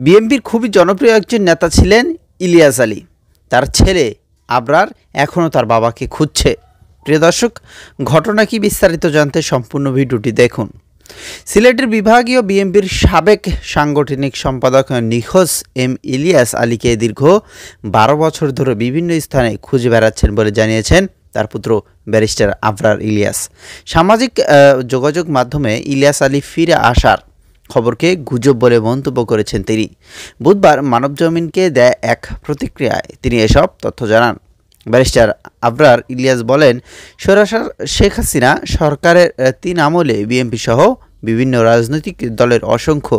বিএনপির খুবই জনপ্রিয় একজন নেতা ছিলেন ইলিয়াস আলী। তার ছেলে আবরার এখনও তার বাবাকে খুঁজছে। প্রিয় দর্শক, ঘটনা কি বিস্তারিত জানতে সম্পূর্ণ ভিডিওটি দেখুন। সিলেটের বিভাগীয় বিএনপির সাবেক সাংগঠনিক সম্পাদক নিখোঁজ ইলিয়াস আলীকে দীর্ঘ 12 বছর ধরে বিভিন্ন স্থানে খুঁজে বেড়াচ্ছেন বলে জানিয়েছেন তার পুত্র ব্যারিস্টার আবরার ইলিয়াস। সামাজিক যোগাযোগ মাধ্যমে ইলিয়াস আলী ফিরে আসার খবরকে গুজব বলে মন্তব্য করেছেন তিনি। বুধবার মানবজমিনকে দেয় এক প্রতিক্রিয়ায় তিনি এসব তথ্য জানান। ব্যারিস্টার আবরার ইলিয়াস বলেন, সরাসরি শেখ হাসিনা সরকারের 3 আমলে বিএনপি সহ বিভিন্ন রাজনৈতিক দলের অসংখ্য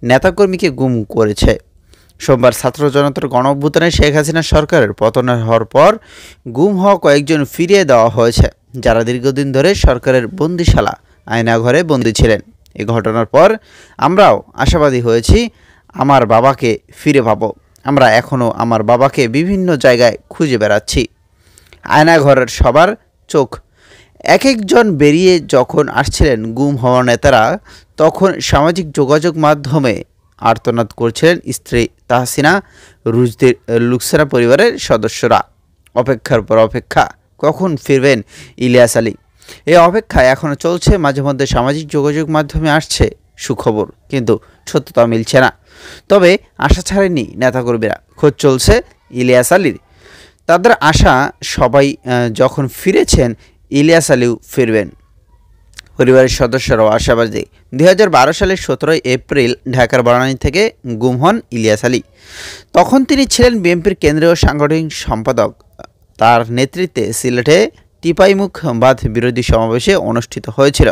নেতাকর্মীকে গুম করেছে। সোমবার ছাত্র জনতার গণঅভ্যুত্থানে শেখ হাসিনা সরকারের পতন হওয়ার পর গুম হওয়া কয়েকজন ফিরিয়ে দেওয়া হয়েছে, যারা দীর্ঘদিন ধরে সরকারের বন্দিশালা আয়নাঘরে বন্দী ছিলেন। এই ঘটনার পর আমরাও আশাবাদী হয়েছি আমার বাবাকে ফিরে পাবো। আমরা এখনও আমার বাবাকে বিভিন্ন জায়গায় খুঁজে বেড়াচ্ছি। আয়নাঘরের সবার চোখ এক একজন বেরিয়ে যখন আসছিলেন গুম হওয়া নেতারা, তখন সামাজিক যোগাযোগ মাধ্যমে আর্তনাদ করছিলেন স্ত্রী তাহসিনা, রুজদের লুকসারা পরিবারের সদস্যরা। অপেক্ষার পর অপেক্ষা, কখন ফিরবেন ইলিয়াস আলী? এই অপেক্ষা এখনও চলছে। মাঝে মধ্যে সামাজিক যোগাযোগ মাধ্যমে আসছে সুখবর, কিন্তু সত্যতা মিলছে না। তবে আশা ছাড়েননি নেতাকর্মীরা। খোঁজ চলছে ইলিয়াস আলীর। তাদের আশা সবাই যখন ফিরেছেন ইলিয়াস আলীও ফিরবেন। পরিবারের সদস্যরাও আশাবাদী। 2012 সালের 17 এপ্রিল ঢাকার বনানী থেকে গুম হন ইলিয়াস আলী। তখন তিনি ছিলেন বিএনপির কেন্দ্রীয় সাংগঠনিক সম্পাদক। তার নেতৃত্বে সিলেটে টিপাইমুখ বাঁধ বিরোধী সমাবেশে অনুষ্ঠিত হয়েছিল।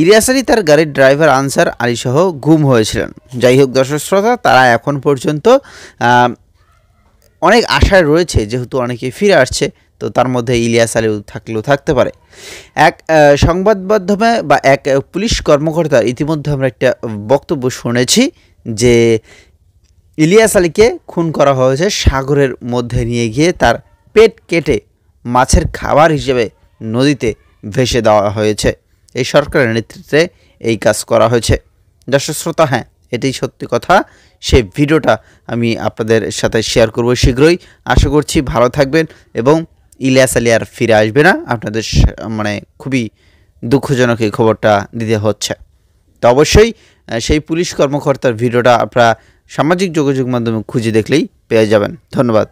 ইলিয়াস আলী তার গাড়ির ড্রাইভার আনসার আলী সহ গুম হয়েছিলেন। যাই হোক দর্শক শ্রোতা, তারা এখন পর্যন্ত অনেক আশায় রয়েছে, যেহেতু অনেকে ফিরে আসছে, তো তার মধ্যে ইলিয়াস আলীও থাকতে পারে। এক সংবাদ মাধ্যমে বা এক পুলিশ কর্মকর্তার ইতিমধ্যে আমরা একটা বক্তব্য শুনেছি যে ইলিয়াস আলীকে খুন করা হয়েছে সাগরের মধ্যে নিয়ে গিয়ে তার পেট কেটে মাছের খাবার হিসেবে নদীতে ভেসে দেওয়া হয়েছে। এই সরকারের নেতৃত্বে এই কাজ করা হয়েছে। দর্শক শ্রোতা, হ্যাঁ, এটাই সত্যি কথা। সেই ভিডিওটা আমি আপনাদের সাথে শেয়ার করব শীঘ্রই। আশা করছি ভালো থাকবেন এবং ইলিয়াস আলী আর ফিরে আসবে না। আপনাদের খুবই দুঃখজনক এই খবরটা দিতে হচ্ছে। তো অবশ্যই সেই পুলিশ কর্মকর্তার ভিডিওটা আপনারা সামাজিক যোগাযোগ মাধ্যমে খুঁজে দেখলেই পেয়ে যাবেন। ধন্যবাদ।